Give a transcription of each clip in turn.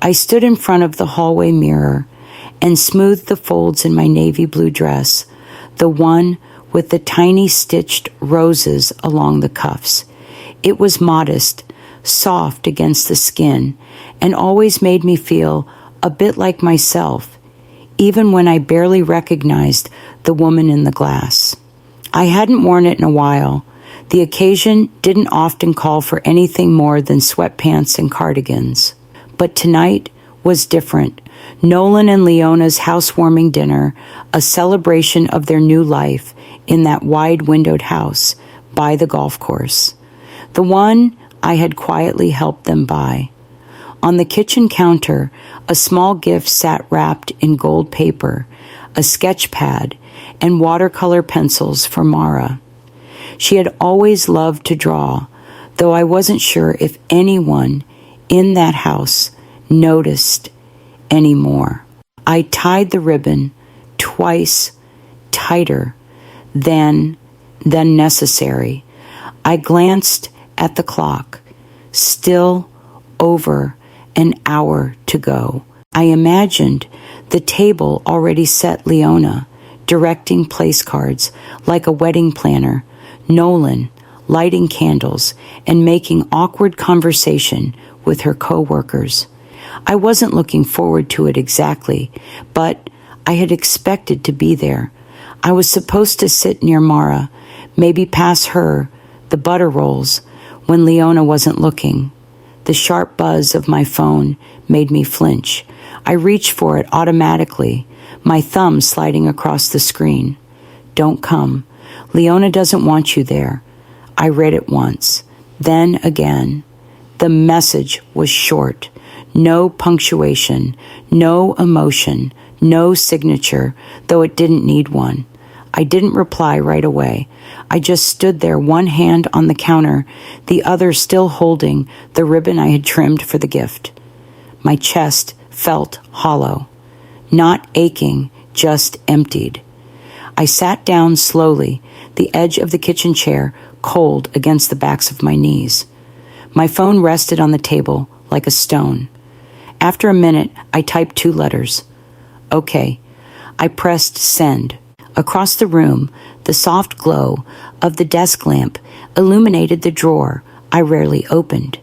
I stood in front of the hallway mirror and smoothed the folds in my navy blue dress, the one with the tiny stitched roses along the cuffs. It was modest, soft against the skin, and always made me feel a bit like myself, even when I barely recognized the woman in the glass. I hadn't worn it in a while. The occasion didn't often call for anything more than sweatpants and cardigans. But tonight was different. Nolan and Leona's housewarming dinner, a celebration of their new life in that wide-windowed house by the golf course. The one I had quietly helped them buy. On the kitchen counter, a small gift sat wrapped in gold paper, a sketch pad, and watercolor pencils for Mara. She had always loved to draw, though I wasn't sure if anyone in that house noticed anymore. I tied the ribbon twice tighter than necessary. I glanced at the clock. Still over an hour to go. I imagined the table already set Leona, directing place cards like a wedding planner, Nolan lighting candles and making awkward conversation with her co-workers. I wasn't looking forward to it exactly, but I had expected to be there. I was supposed to sit near Mara, maybe pass her the butter rolls when Leona wasn't looking. The sharp buzz of my phone made me flinch. I reached for it automatically, my thumb sliding across the screen. Don't come. Leona doesn't want you there. I read it once, then again. The message was short. No punctuation, no emotion, no signature, though it didn't need one. I didn't reply right away. I just stood there, one hand on the counter, the other still holding the ribbon I had trimmed for the gift. My chest felt hollow, not aching, just emptied. I sat down slowly, the edge of the kitchen chair cold against the backs of my knees. My phone rested on the table like a stone. After a minute, I typed 2 letters. Okay. I pressed send. Across the room, the soft glow of the desk lamp illuminated the drawer I rarely opened,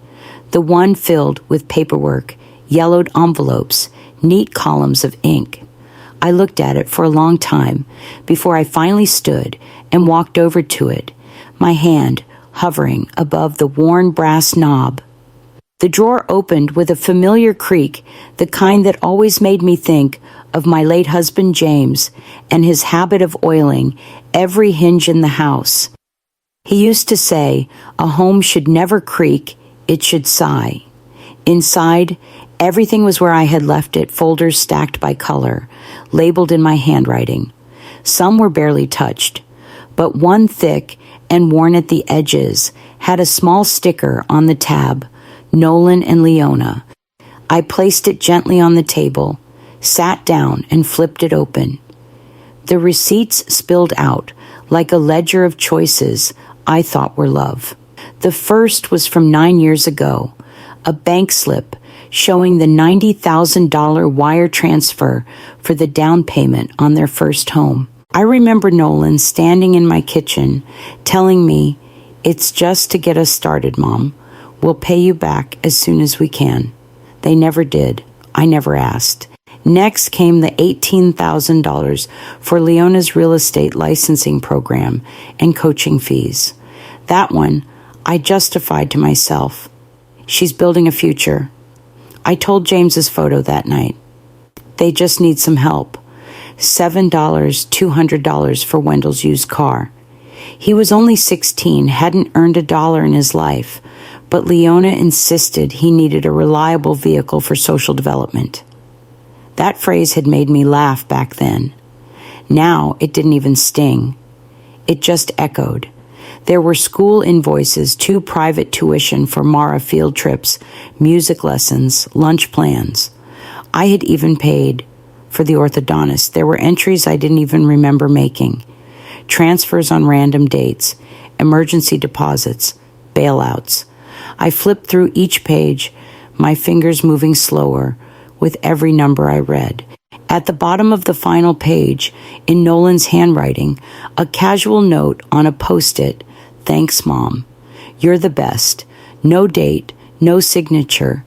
the one filled with paperwork, yellowed envelopes, neat columns of ink. I looked at it for a long time before I finally stood and walked over to it, my hand hovering above the worn brass knob. The drawer opened with a familiar creak, the kind that always made me think of my late husband James and his habit of oiling every hinge in the house. He used to say, a home should never creak, it should sigh. Inside, everything was where I had left it, folders stacked by color, labeled in my handwriting. Some were barely touched, but one thick and worn at the edges had a small sticker on the tab, Nolan and Leona. I placed it gently on the table, sat down and flipped it open. The receipts spilled out like a ledger of choices I thought were love. The first was from 9 years ago, a bank slip showing the $90,000 wire transfer for the down payment on their first home. I remember Nolan standing in my kitchen telling me, "It's just to get us started, Mom. We'll pay you back as soon as we can." They never did. I never asked. Next came the $18,000 for Leona's real estate licensing program and coaching fees. That one I justified to myself. She's building a future. I told James's photo that night. They just need some help. $7, $200 for Wendell's used car. He was only 16, hadn't earned $1 in his life, but Leona insisted he needed a reliable vehicle for social development. That phrase had made me laugh back then. Now it didn't even sting. It just echoed. There were school invoices, 2 private tuition for Mara field trips, music lessons, lunch plans. I had even paid for the orthodontist. There were entries I didn't even remember making. Transfers on random dates, emergency deposits, bailouts. I flipped through each page, my fingers moving slower, with every number I read. At the bottom of the final page, in Nolan's handwriting, a casual note on a post-it, "Thanks, Mom. You're the best. No date, no signature.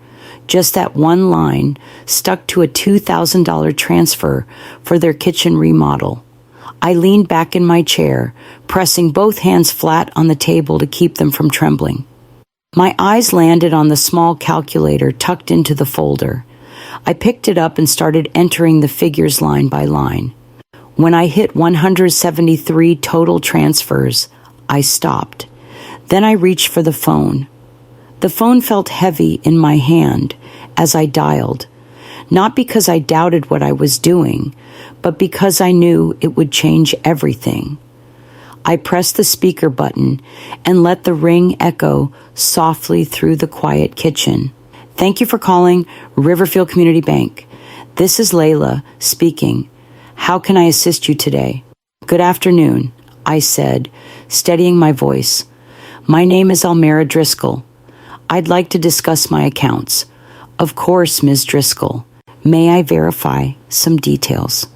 Just that one line stuck to a $2,000 transfer for their kitchen remodel." I leaned back in my chair, pressing both hands flat on the table to keep them from trembling. My eyes landed on the small calculator tucked into the folder. I picked it up and started entering the figures line by line. When I hit 173 total transfers, I stopped. Then I reached for the phone. The phone felt heavy in my hand as I dialed, not because I doubted what I was doing, but because I knew it would change everything. I pressed the speaker button and let the ring echo softly through the quiet kitchen. "Thank you for calling Riverfield Community Bank. This is Layla speaking. How can I assist you today?" "Good afternoon," I said, steadying my voice. "My name is Almira Driscoll. I'd like to discuss my accounts." "Of course, Ms. Driscoll. May I verify some details?"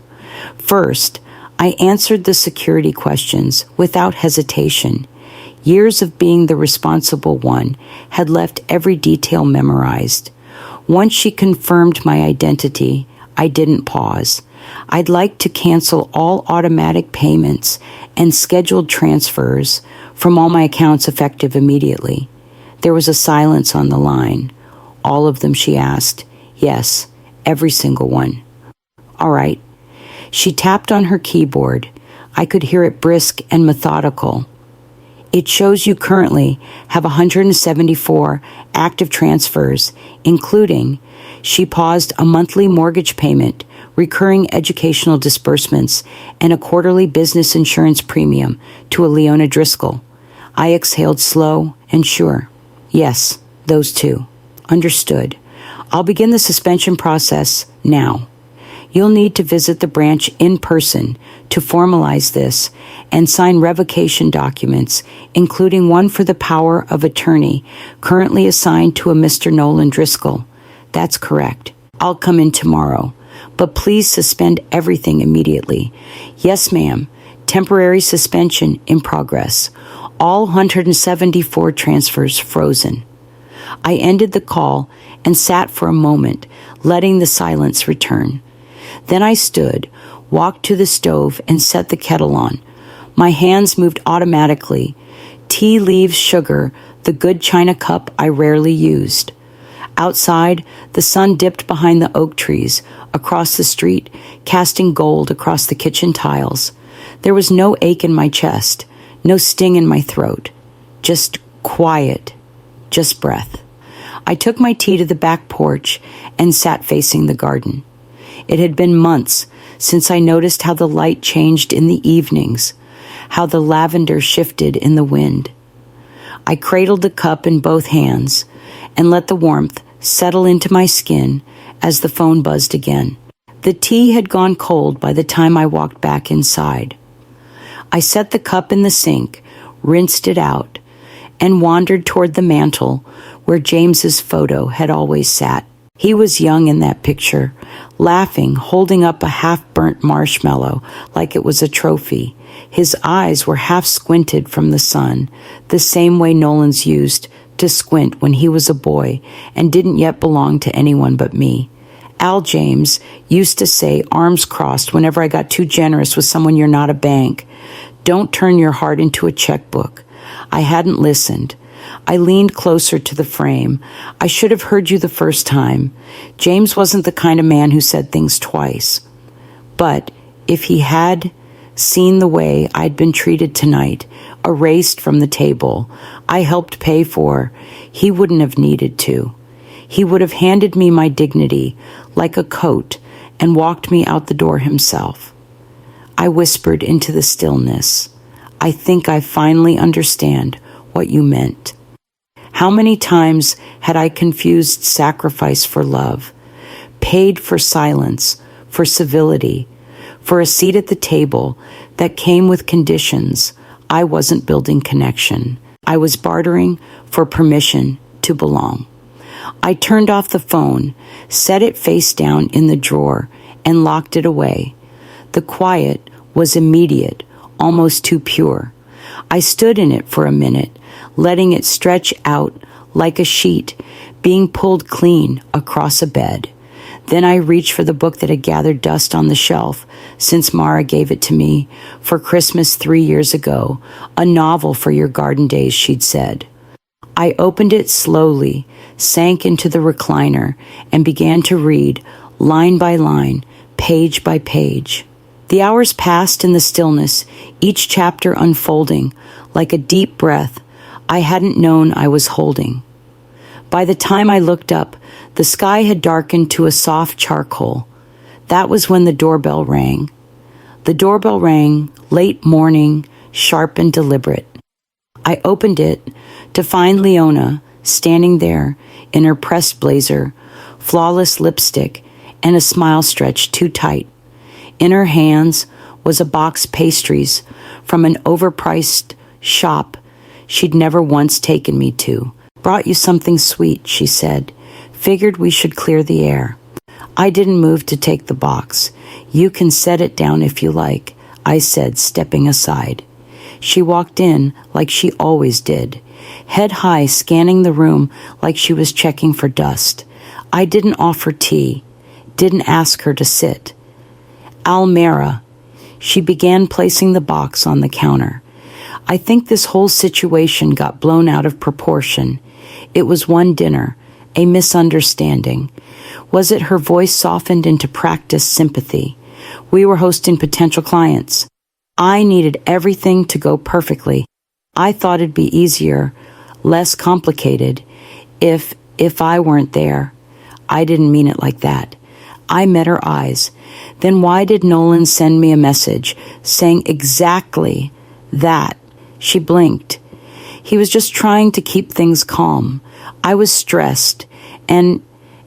First, I answered the security questions without hesitation. Years of being the responsible one had left every detail memorized. Once she confirmed my identity, I didn't pause. I'd like to cancel all automatic payments and scheduled transfers from all my accounts effective immediately. There was a silence on the line. "All of them?" she asked. "Yes, every single one." "All right." She tapped on her keyboard. I could hear it brisk and methodical. "It shows you currently have 174 active transfers, including," she paused, "a monthly mortgage payment, recurring educational disbursements, and a quarterly business insurance premium to a Leona Driscoll." I exhaled slow and sure. "Yes, those two." "Understood. I'll begin the suspension process now. You'll need to visit the branch in person to formalize this and sign revocation documents, including one for the power of attorney currently assigned to a Mr. Nolan Driscoll." "That's correct. I'll come in tomorrow. But please suspend everything immediately." "Yes, ma'am. Temporary suspension in progress. All 174 transfers frozen." I ended the call and sat for a moment, letting the silence return. Then I stood, walked to the stove, and set the kettle on. My hands moved automatically. Tea leaves sugar, the good china cup I rarely used. Outside, the sun dipped behind the oak trees, across the street, casting gold across the kitchen tiles. There was no ache in my chest, no sting in my throat. Just quiet, just breath. I took my tea to the back porch and sat facing the garden. It had been months since I noticed how the light changed in the evenings, how the lavender shifted in the wind. I cradled the cup in both hands and let the warmth settle into my skin as the phone buzzed again. The tea had gone cold by the time I walked back inside. I set the cup in the sink, rinsed it out, and wandered toward the mantel where James's photo had always sat. He was young in that picture, laughing, holding up a half-burnt marshmallow like it was a trophy. His eyes were half squinted from the sun, the same way Nolan's used to squint when he was a boy and didn't yet belong to anyone but me. Al James used to say, arms crossed, whenever I got too generous with someone, "You're not a bank. Don't turn your heart into a checkbook." I hadn't listened. I leaned closer to the frame. "I should have heard you the first time." James wasn't the kind of man who said things twice. But if he had seen the way I'd been treated tonight, erased from the table, I helped pay for, he wouldn't have needed to. He would have handed me my dignity like a coat and walked me out the door himself. I whispered into the stillness, "I think I finally understand what you meant." How many times had I confused sacrifice for love, paid for silence, for civility, for a seat at the table that came with conditions. I wasn't building connection. I was bartering for permission to belong. I turned off the phone, set it face down in the drawer, and locked it away. The quiet was immediate, almost too pure. I stood in it for a minute, letting it stretch out like a sheet being pulled clean across a bed. Then I reached for the book that had gathered dust on the shelf since Mara gave it to me for Christmas 3 years ago, a novel for your garden days, she'd said. I opened it slowly, sank into the recliner, and began to read, line by line, page by page. The hours passed in the stillness, each chapter unfolding like a deep breath I hadn't known I was holding. By the time I looked up, the sky had darkened to a soft charcoal. That was when the doorbell rang. The doorbell rang, late morning, sharp and deliberate. I opened it to find Leona standing there in her pressed blazer, flawless lipstick, and a smile stretched too tight. In her hands was a box pastries from an overpriced shop she'd never once taken me to. Brought you something sweet, she said. Figured we should clear the air. I didn't move to take the box. You can set it down if you like, I said, stepping aside. She walked in like she always did, head high, scanning the room like she was checking for dust. I didn't offer tea, didn't ask her to sit. Almera. She began placing the box on the counter. I think this whole situation got blown out of proportion. It was one dinner, a misunderstanding. Was it her voice softened into practiced sympathy? We were hosting potential clients. I needed everything to go perfectly. I thought it'd be easier, less complicated, if I weren't there. I didn't mean it like that. I met her eyes. Then why did Nolan send me a message saying exactly that? She blinked. He was just trying to keep things calm. I was stressed, and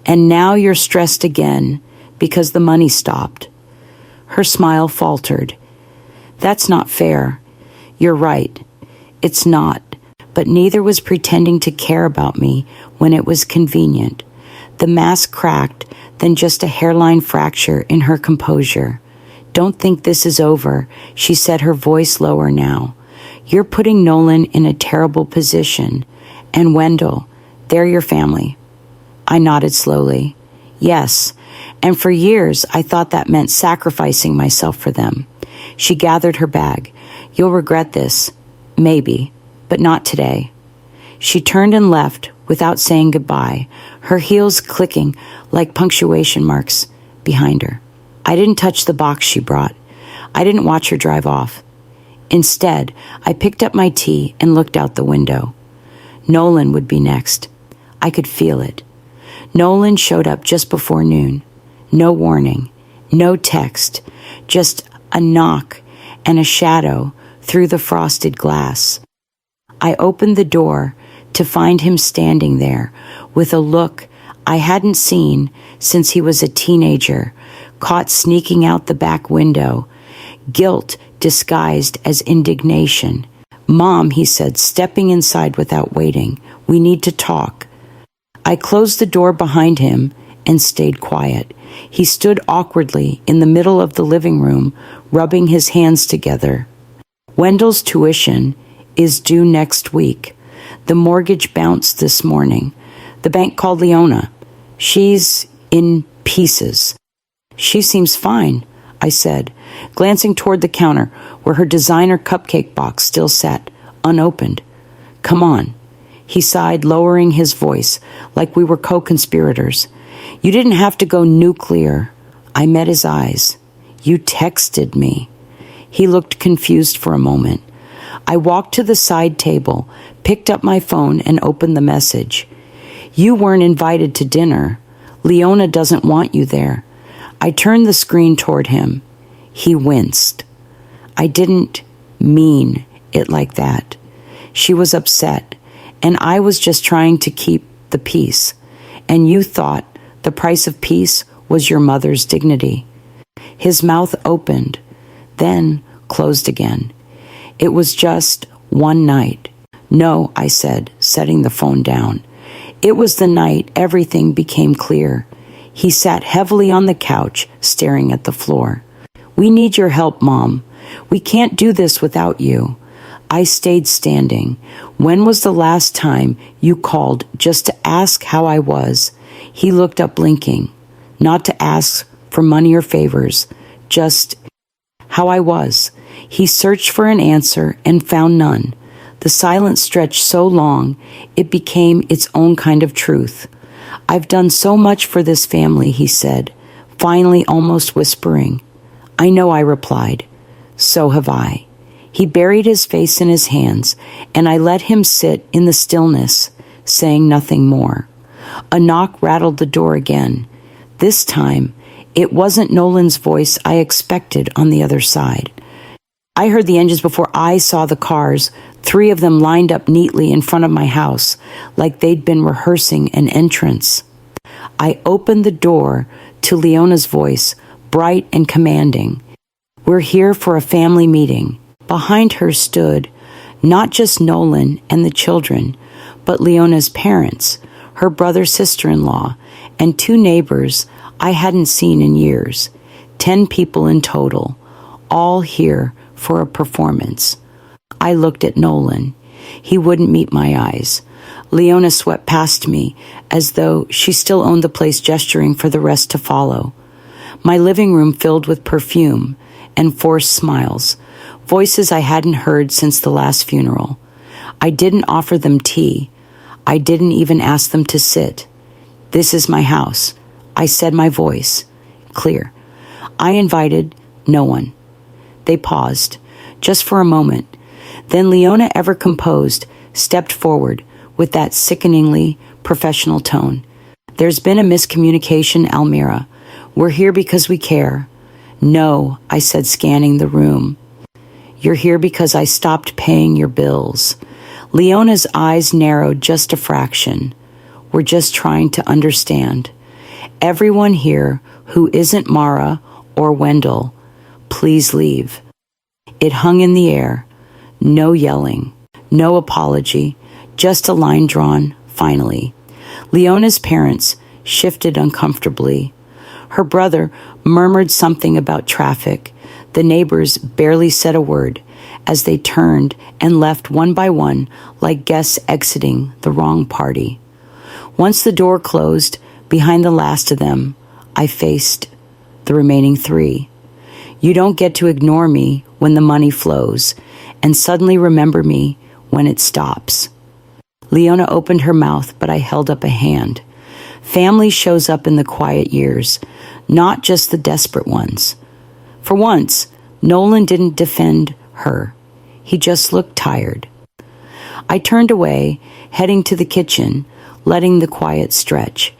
now you're stressed again because the money stopped. Her smile faltered. That's not fair. You're right. It's not. But neither was pretending to care about me when it was convenient. The mask cracked, then just a hairline fracture in her composure. Don't think this is over, she said, her voice lower now. You're putting Nolan in a terrible position. And Wendell, they're your family. I nodded slowly. Yes, and for years I thought that meant sacrificing myself for them. She gathered her bag. You'll regret this. Maybe, but not today. She turned and left without saying goodbye, her heels clicking like punctuation marks behind her. I didn't touch the box she brought. I didn't watch her drive off. Instead, I picked up my tea and looked out the window. Nolan would be next. I could feel it. Nolan showed up just before noon. No warning, no text, just a knock and a shadow through the frosted glass. I opened the door to find him standing there with a look I hadn't seen since he was a teenager, caught sneaking out the back window, guilt disguised as indignation. Mom, he said, stepping inside without waiting, we need to talk. I closed the door behind him and stayed quiet. He stood awkwardly in the middle of the living room, rubbing his hands together. Wendell's tuition is due next week. The mortgage bounced this morning. The bank called Leona. She's in pieces. She seems fine, I said, glancing toward the counter where her designer cupcake box still sat, unopened. Come on. He sighed, lowering his voice, like we were co-conspirators. You didn't have to go nuclear. I met his eyes. You texted me. He looked confused for a moment. I walked to the side table, picked up my phone, and opened the message. You weren't invited to dinner. Leona doesn't want you there. I turned the screen toward him. He winced. I didn't mean it like that. She was upset, and I was just trying to keep the peace. And you thought the price of peace was your mother's dignity. His mouth opened, then closed again. It was just one night. No, I said, setting the phone down. It was the night everything became clear. He sat heavily on the couch, staring at the floor. "We need your help, Mom. We can't do this without you." I stayed standing. "When was the last time you called just to ask how I was?" He looked up, blinking. "Not to ask for money or favors, just how I was." He searched for an answer and found none. The silence stretched so long, it became its own kind of truth. "I've done so much for this family," he said, finally almost whispering. "I know," I replied. "So have I." He buried his face in his hands, and I let him sit in the stillness, saying nothing more. A knock rattled the door again. This time, it wasn't Nolan's voice I expected on the other side. I heard the engines before I saw the cars, 3 of them lined up neatly in front of my house, like they'd been rehearsing an entrance. I opened the door to Leona's voice, bright and commanding. "We're here for a family meeting." Behind her stood not just Nolan and the children, but Leona's parents, her brother, sister-in-law, and 2 neighbors I hadn't seen in years. 10 people in total, all here for a performance. I looked at Nolan. He wouldn't meet my eyes. Leona swept past me as though she still owned the place, gesturing for the rest to follow. My living room filled with perfume and forced smiles, voices I hadn't heard since the last funeral. I didn't offer them tea. I didn't even ask them to sit. "This is my house," I said, my voice clear. I invited no one. They paused, just for a moment. Then Leona, ever composed, stepped forward with that sickeningly professional tone. "There's been a miscommunication, Almira. We're here because we care." "No," I said, scanning the room. "You're here because I stopped paying your bills." Leona's eyes narrowed just a fraction. "We're just trying to understand. Everyone here who isn't Mara or Wendell, please leave." It hung in the air. No yelling, no apology, just a line drawn, finally. Leona's parents shifted uncomfortably. Her brother murmured something about traffic. The neighbors barely said a word as they turned and left one by one, like guests exiting the wrong party. Once the door closed behind the last of them, I faced the remaining 3. "You don't get to ignore me when the money flows, and suddenly remember me when it stops." Leona opened her mouth, but I held up a hand. Family shows up in the quiet years, not just the desperate ones. For once, Nolan didn't defend her. He just looked tired. I turned away, heading to the kitchen, letting the quiet stretch.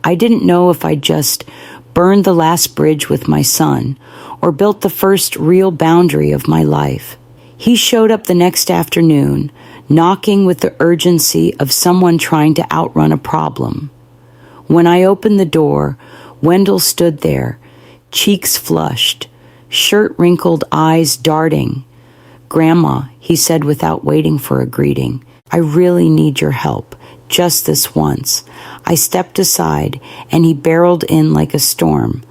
I didn't know if I'd just burned the last bridge with my son or built the first real boundary of my life. He showed up the next afternoon, knocking with the urgency of someone trying to outrun a problem. When I opened the door, Wendell stood there, cheeks flushed, shirt wrinkled, eyes darting. "Grandma," he said without waiting for a greeting, "I really need your help, just this once." I stepped aside, and he barreled in like a storm.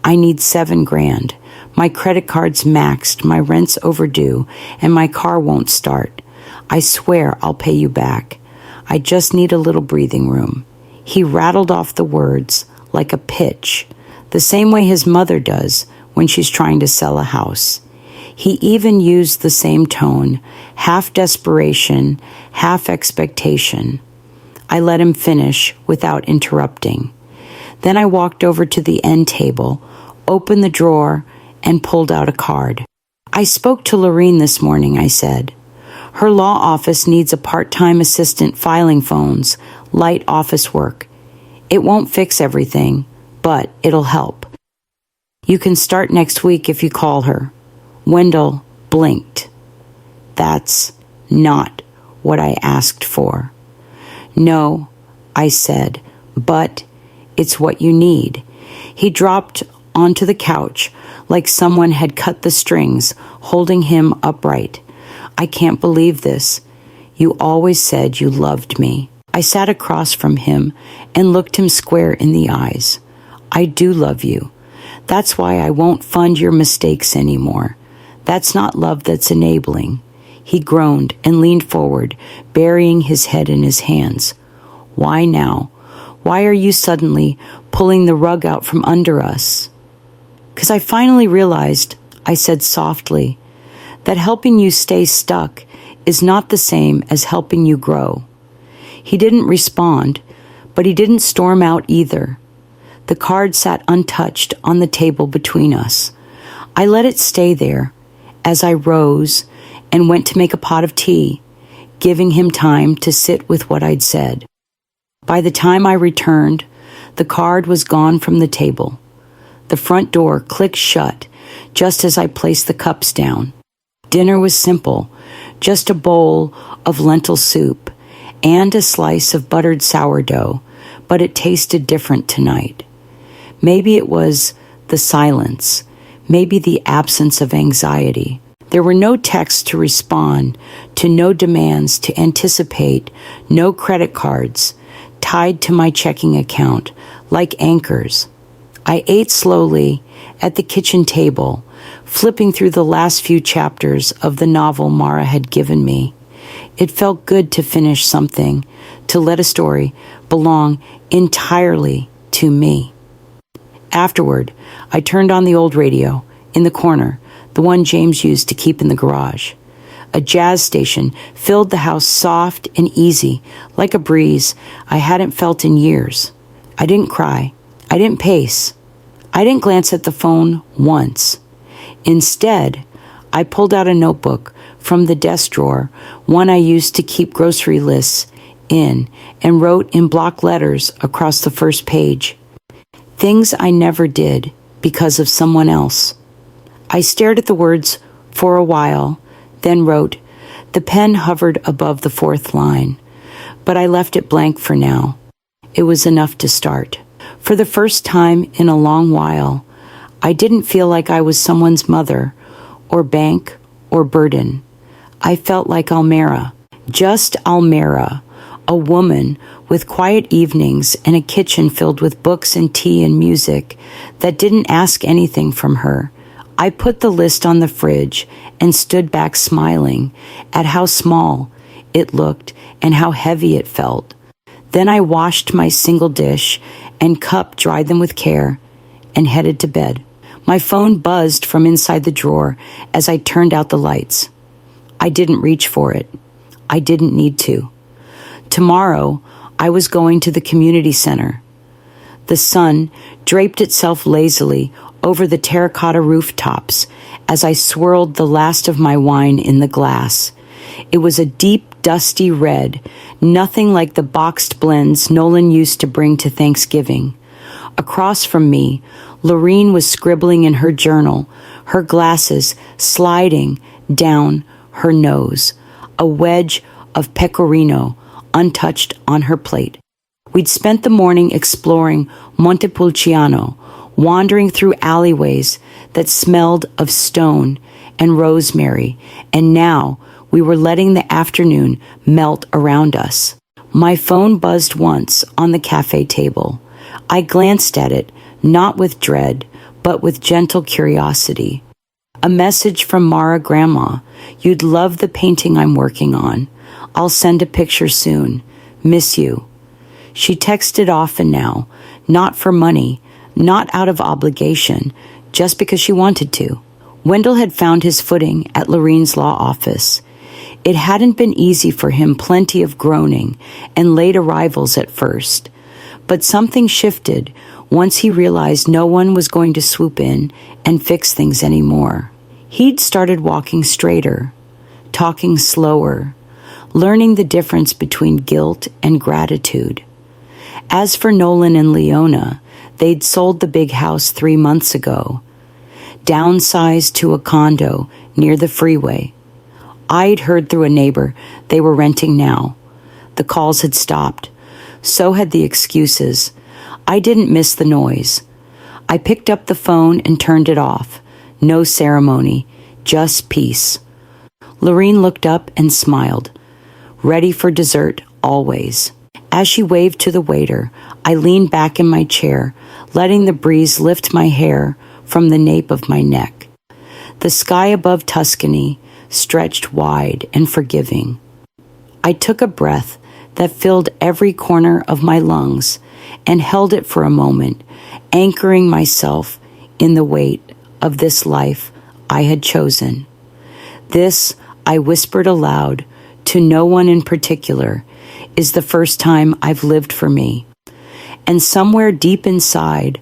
"I need $7,000. My credit card's maxed, my rent's overdue, and my car won't start. I swear I'll pay you back. I just need a little breathing room." He rattled off the words like a pitch, the same way his mother does when she's trying to sell a house. He even used the same tone, half desperation, half expectation. I let him finish without interrupting. Then I walked over to the end table, opened the drawer, and pulled out a card. "I spoke to Lorene this morning," I said. "Her law office needs a part-time assistant filing phones, light office work. It won't fix everything, but it'll help. You can start next week if you call her." Wendell blinked. "That's not what I asked for." "No," I said, "but it's what you need." He dropped onto the couch like someone had cut the strings, holding him upright. "I can't believe this. You always said you loved me." I sat across from him and looked him square in the eyes. I do love you. That's why I won't fund your mistakes anymore. That's not love, that's enabling. He groaned and leaned forward, burying his head in his hands. Why now? Why are you suddenly pulling the rug out from under us? 'Cause I finally realized, I said softly, that helping you stay stuck is not the same as helping you grow. He didn't respond, but he didn't storm out either. The card sat untouched on the table between us. I let it stay there as I rose and went to make a pot of tea, giving him time to sit with what I'd said. By the time I returned, the card was gone from the table. The front door clicked shut just as I placed the cups down. Dinner was simple, just a bowl of lentil soup and a slice of buttered sourdough, but it tasted different tonight. Maybe it was the silence, maybe the absence of anxiety. There were no texts to respond to, no demands to anticipate, no credit cards tied to my checking account like anchors. I ate slowly at the kitchen table, flipping through the last few chapters of the novel Mara had given me. It felt good to finish something, to let a story belong entirely to me. Afterward, I turned on the old radio in the corner, the one James used to keep in the garage. A jazz station filled the house soft and easy, like a breeze I hadn't felt in years. I didn't cry. I didn't pace. I didn't glance at the phone once. Instead, I pulled out a notebook from the desk drawer, one I used to keep grocery lists in, and wrote in block letters across the first page. Things I never did because of someone else. I stared at the words for a while, then wrote. The pen hovered above the fourth line, but I left it blank for now. It was enough to start. For the first time in a long while, I didn't feel like I was someone's mother, or bank, or burden. I felt like Almera, just Almera, a woman with quiet evenings and a kitchen filled with books and tea and music that didn't ask anything from her. I put the list on the fridge and stood back smiling at how small it looked and how heavy it felt. Then I washed my single dish and cup, dried them with care, and headed to bed. My phone buzzed from inside the drawer as I turned out the lights. I didn't reach for it. I didn't need to. Tomorrow, I was going to the community center. The sun draped itself lazily over the terracotta rooftops as I swirled the last of my wine in the glass. It was a deep, dusty red, nothing like the boxed blends Nolan used to bring to Thanksgiving. Across from me, Lorene was scribbling in her journal, her glasses sliding down her nose, a wedge of pecorino untouched on her plate. We'd spent the morning exploring Montepulciano, wandering through alleyways that smelled of stone and rosemary, and now we were letting the afternoon melt around us. My phone buzzed once on the cafe table. I glanced at it, not with dread, but with gentle curiosity. A message from Mara Grandma. You'd love the painting I'm working on. I'll send a picture soon. Miss you. She texted often now, not for money, not out of obligation, just because she wanted to. Wendell had found his footing at Lorene's law office. It hadn't been easy for him, plenty of groaning and late arrivals at first. But something shifted once he realized no one was going to swoop in and fix things anymore. He'd started walking straighter, talking slower, learning the difference between guilt and gratitude. As for Nolan and Leona, they'd sold the big house 3 months ago, downsized to a condo near the freeway. I'd heard through a neighbor they were renting now. The calls had stopped. So had the excuses. I didn't miss the noise. I picked up the phone and turned it off. No ceremony, just peace. Lorene looked up and smiled. Ready for dessert, always. As she waved to the waiter, I leaned back in my chair, letting the breeze lift my hair from the nape of my neck. The sky above Tuscany stretched wide and forgiving. I took a breath that filled every corner of my lungs and held it for a moment, anchoring myself in the weight of this life I had chosen. This, I whispered aloud, to no one in particular, is the first time I've lived for me. And somewhere deep inside,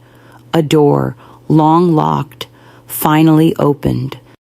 a door, long locked, finally opened,